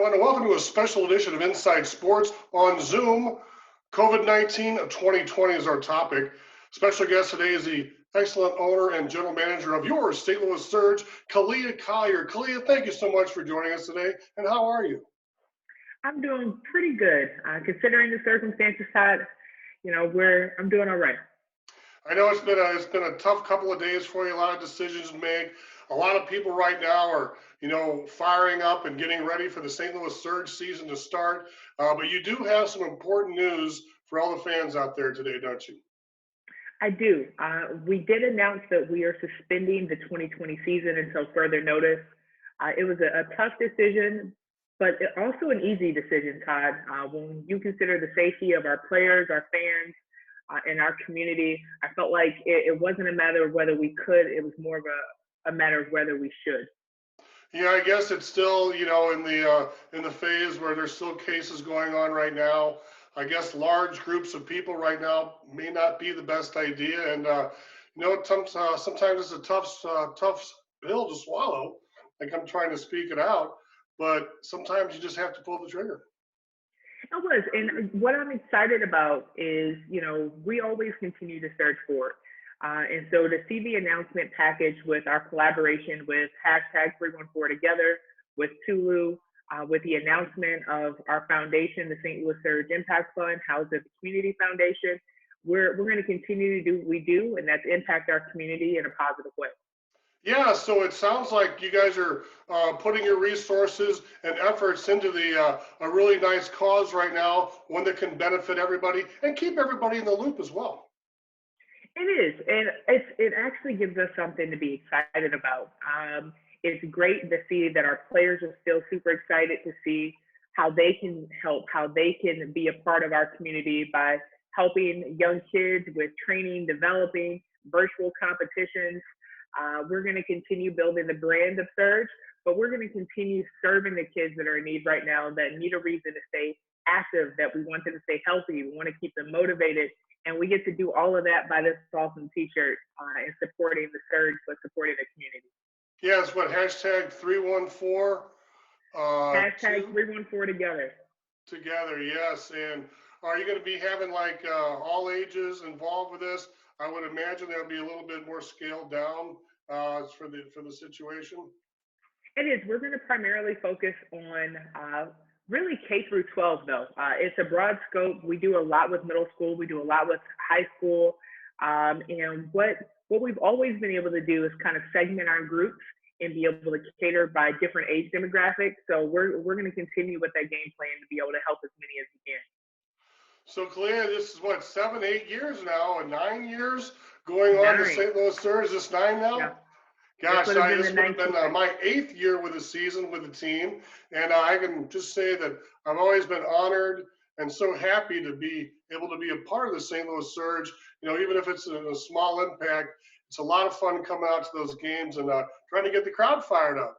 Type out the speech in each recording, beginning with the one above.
everyone, and welcome to a special edition of Inside Sports on Zoom. COVID-19 2020 is our topic. Special guest today is the excellent owner and general manager of your St. Louis Surge, Khalia Collier. Khalia, thank you so much for joining us today, and how are you? I'm doing pretty good, considering the circumstances, Todd. I'm doing all right. I know it's been a tough couple of days for you, a lot of decisions to make. A lot of people right now are, firing up and getting ready for the St. Louis Surge season to start. But you do have some important news for all the fans out there today, don't you? I do. We did announce that we are suspending the 2020 season until further notice. It was a tough decision, but also an easy decision, Todd. When you consider the safety of our players, our fans, in our community, I felt like it wasn't a matter of whether we could, it was more of a matter of whether we should. Yeah, I guess it's still, in the phase where there's still cases going on right now. I guess large groups of people right now may not be the best idea, and sometimes it's a tough pill to swallow. Like I'm trying to speak it out, but sometimes you just have to pull the trigger. It was, and what I'm excited about is, we always continue to search for it. And so to see the announcement package with our collaboration with hashtag 314 Together, with Tulu, with the announcement of our foundation, the St. Louis Surge Impact Fund, housed at the Community Foundation, we're going to continue to do what we do, and that's impact our community in a positive way. Yeah, so it sounds like you guys are putting your resources and efforts into a really nice cause right now, one that can benefit everybody and keep everybody in the loop as well. It is, and it actually gives us something to be excited about. It's great to see that our players are still super excited to see how they can help, how they can be a part of our community by helping young kids with training, developing virtual competitions. We're going to continue building the brand of Surge, but we're going to continue serving the kids that are in need right now, that need a reason to stay active, that we want them to stay healthy, we want to keep them motivated, and we get to do all of that by this awesome t-shirt and supporting the Surge, but supporting the community. Yeah, it's what, hashtag 314? Hashtag 314 Together. Together, yes. And are you going to be having like all ages involved with this? I would imagine that'll be a little bit more scaled down for the situation. It is. We're going to primarily focus on really K through 12, though. It's a broad scope. We do a lot with middle school. We do a lot with high school. And what we've always been able to do is kind of segment our groups and be able to cater by different age demographics. So we're going to continue with that game plan to be able to help as many as we can. So, Khalia, this is what, 7, 8 years now, and 9 years going on to St. Louis Surge. Is this 9 now? Yeah. Gosh, this would have been my 8th year with the season with the team, and I can just say that I've always been honored and so happy to be able to be a part of the St. Louis Surge. Even if it's a small impact, it's a lot of fun coming out to those games and trying to get the crowd fired up.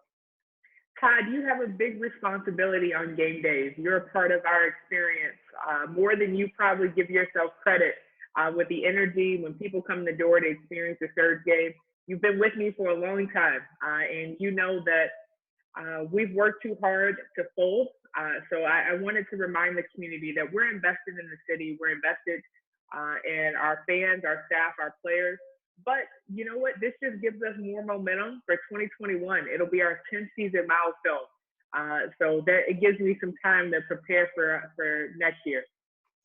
Todd, you have a big responsibility on game days. You're a part of our experience more than you probably give yourself credit with the energy when people come in the door to experience the Surge game. You've been with me for a long time, and you know that we've worked too hard to fold. So I wanted to remind the community that we're invested in the city. We're invested in our fans, our staff, our players. But you know what? This just gives us more momentum for 2021. It'll be our 10th season milestone. So that it gives me some time to prepare for next year.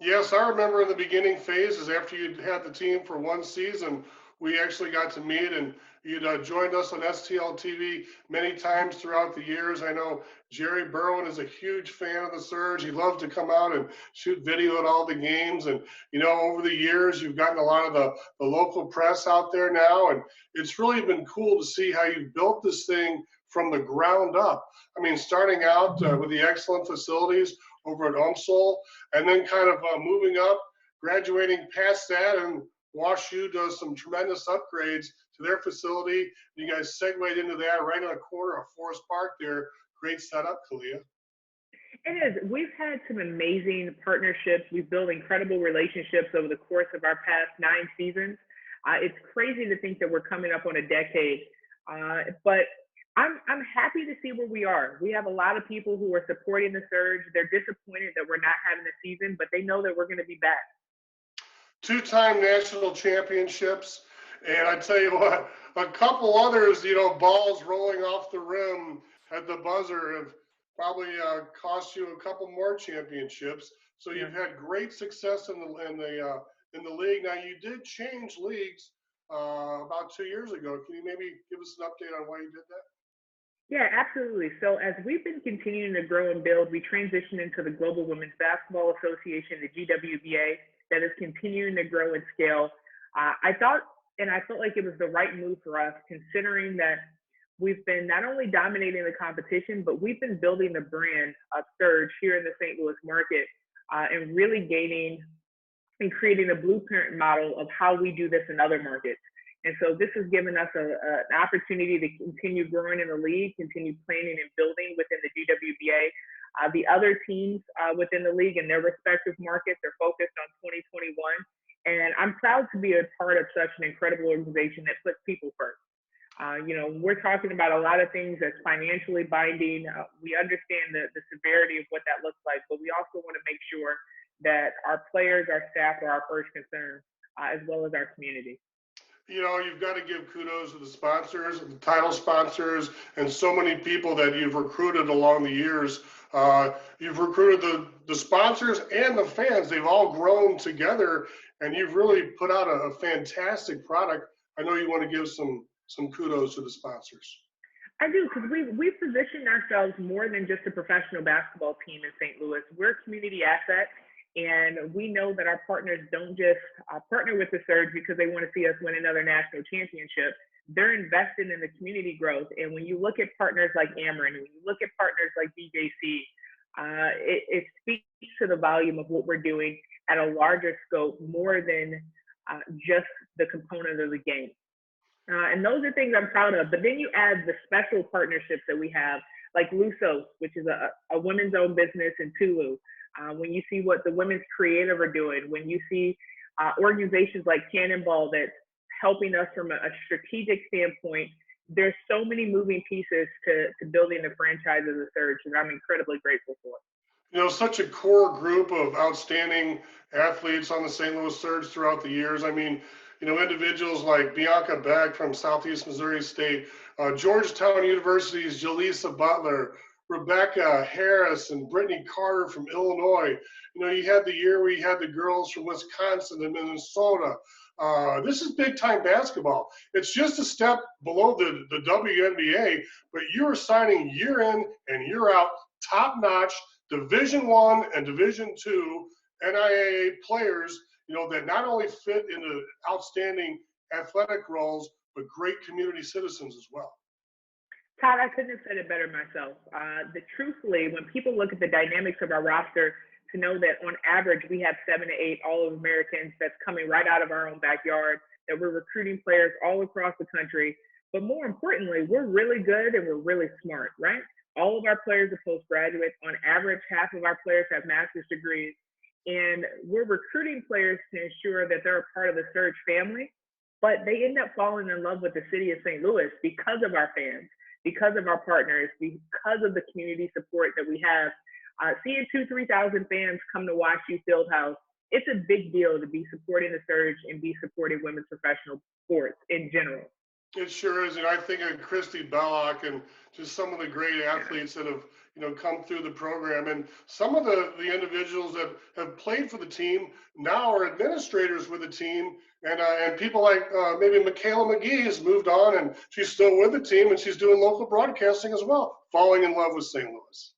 Yes, I remember in the beginning phases after you'd had the team for one season, we actually got to meet, and you'd joined us on STL TV many times throughout the years. I know Jerry Berwin is a huge fan of the Surge. He loved to come out and shoot video at all the games. And, over the years, you've gotten a lot of the local press out there now. And it's really been cool to see how you've built this thing from the ground up. I mean, starting out with the excellent facilities over at UMSL, and then kind of moving up, graduating past that, and WashU does some tremendous upgrades to their facility. You guys segued into that right on the corner of Forest Park there. Great setup, Khalia. It is. We've had some amazing partnerships. We've built incredible relationships over the course of our past 9 seasons. It's crazy to think that we're coming up on a decade. But I'm happy to see where we are. We have a lot of people who are supporting the Surge. They're disappointed that we're not having a season, but they know that we're going to be back. Two-time national championships. And I tell you what, a couple others, balls rolling off the rim at the buzzer have probably cost you a couple more championships. So Yeah. you've had great success in the league. Now you did change leagues about 2 years ago. Can you maybe give us an update on why you did that? Yeah, absolutely. So as we've been continuing to grow and build, we transitioned into the Global Women's Basketball Association, the GWBA, that is continuing to grow and scale. I thought, and I felt like it was the right move for us, considering that we've been not only dominating the competition, but we've been building the brand of Surge here in the St. Louis market, and really gaining and creating a blueprint model of how we do this in other markets. And so this has given us an opportunity to continue growing in the league, continue planning and building within the GWBA. The other teams within the league in their respective markets are focused on 2021. And I'm proud to be a part of such an incredible organization that puts people first. We're talking about a lot of things that's financially binding. We understand the severity of what that looks like, but we also want to make sure that our players, our staff are our first concern, as well as our community. You've got to give kudos to the sponsors, the title sponsors, and so many people that you've recruited along the years. You've recruited the sponsors and the fans. They've all grown together, and you've really put out a fantastic product. I know you want to give some kudos to the sponsors. I do, because we've positioned ourselves more than just a professional basketball team in St. Louis. We're a community asset. And we know that our partners don't just partner with the Surge because they want to see us win another national championship. They're invested in the community growth. And when you look at partners like Ameren, when you look at partners like BJC, it speaks to the volume of what we're doing at a larger scope, more than just the component of the game. And those are things I'm proud of. But then you add the special partnerships that we have, like Lusos, which is a women's owned business in Tulu. When you see what the women's creative are doing, when you see organizations like Cannonball that's helping us from a strategic standpoint, there's so many moving pieces to building the franchise of the Surge, and I'm incredibly grateful for it. Such a core group of outstanding athletes on the St. Louis Surge throughout the years. I mean, individuals like Bianca Beck from Southeast Missouri State, Georgetown University's Jaleesa Butler, Rebecca Harris and Brittany Carter from Illinois. You had the year where you had the girls from Wisconsin and Minnesota. This is big time basketball. It's just a step below the WNBA, but you're signing year in and year out, top notch Division I and Division II NIAA players, that not only fit into outstanding athletic roles, but great community citizens as well. Todd, I couldn't have said it better myself. Truthfully, when people look at the dynamics of our roster, to know that on average we have 7 to 8 All-Americans that's coming right out of our own backyard, that we're recruiting players all across the country. But more importantly, we're really good and we're really smart, right? All of our players are postgraduates. On average, half of our players have master's degrees. And we're recruiting players to ensure that they're a part of the Surge family, but they end up falling in love with the city of St. Louis because of our fans, because of our partners, because of the community support that we have. Seeing 2,000-3,000 fans come to watch you Fieldhouse, it's a big deal to be supporting the Surge and be supporting women's professional sports in general. It sure is. And I think of Christy Bellock and just some of the great athletes that have, come through the program. And some of the individuals that have played for the team now are administrators with the team. And people like maybe Michaela McGee has moved on and she's still with the team and she's doing local broadcasting as well, falling in love with St. Louis.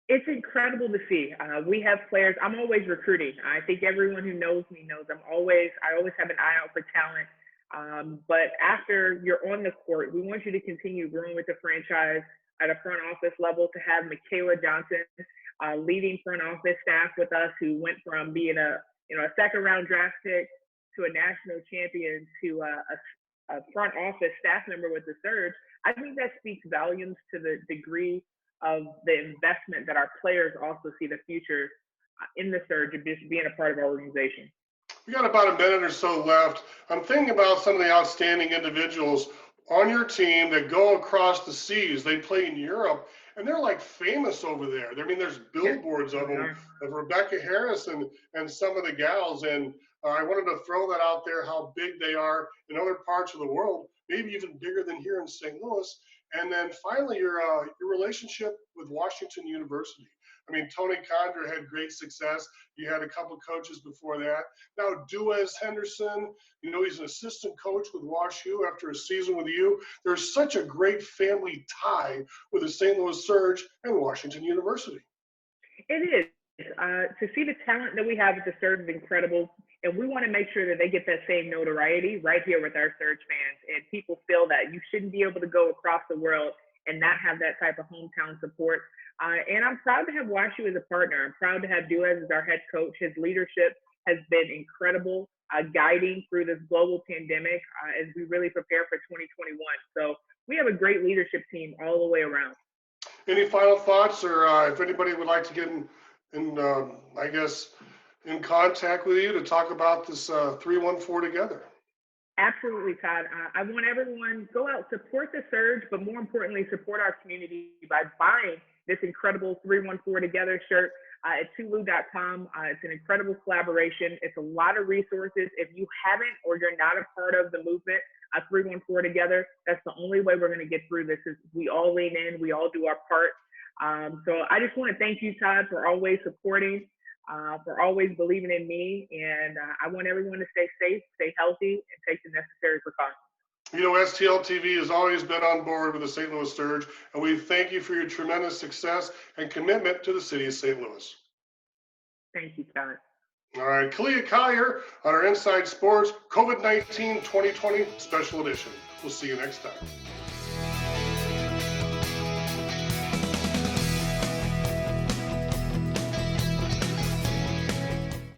It's incredible to see. We have players. I'm always recruiting. I think everyone who knows me knows I always have an eye out for talent. But after you're on the court, we want you to continue growing with the franchise at a front office level, to have Michaela Johnson leading front office staff with us, who went from being a second round draft pick to a national champion to a front office staff member with the Surge. I think that speaks volumes to the degree of the investment that our players also see the future in the Surge and just being a part of our organization. We got about a minute or so left. I'm thinking about some of the outstanding individuals. on your team that go across the seas. They play in Europe, and they're like famous over there. I mean, there's Yes, billboards of we them, are. of Rebecca Harris and some of the gals. And I wanted to throw that out there, how big they are in other parts of the world, maybe even bigger than here in St. Louis. And then finally, your relationship with Washington University. I mean, Tony Condra had great success. You had a couple coaches before that. Now, Duez Henderson, you know, he's an assistant coach with Wash U after a season with you. There's such a great family tie with the St. Louis Surge and Washington University. It is. To see the talent that we have at the Surge is incredible, and we want to make sure that they get that same notoriety right here with our Surge fans. And people feel that you shouldn't be able to go across the world and not have that type of hometown support. And I'm proud to have WashU as a partner. I'm proud to have Duez as our head coach. His leadership has been incredible, guiding through this global pandemic as we really prepare for 2021. So we have a great leadership team all the way around. Any final thoughts, or if anybody would like to get in I guess, in contact with you to talk about this 314 together? Absolutely, Todd. I want everyone go out, support the Surge, but more importantly, support our community by buying this incredible 314 Together shirt at Tulu.com. It's an incredible collaboration. It's a lot of resources. If you haven't or you're not a part of the movement, 314 Together, that's the only way we're going to get through this is we all lean in, we all do our part. So I just want to thank you, Todd, for always supporting, for always believing in me. And I want everyone to stay safe, stay healthy, and take the necessary precautions. You know, STL TV has always been on board with the St. Louis Surge, and we thank you for your tremendous success and commitment to the city of St. Louis. Thank you, Todd. All right, Khalia Collier on our Inside Sports COVID-19 2020 Special Edition. We'll see you next time.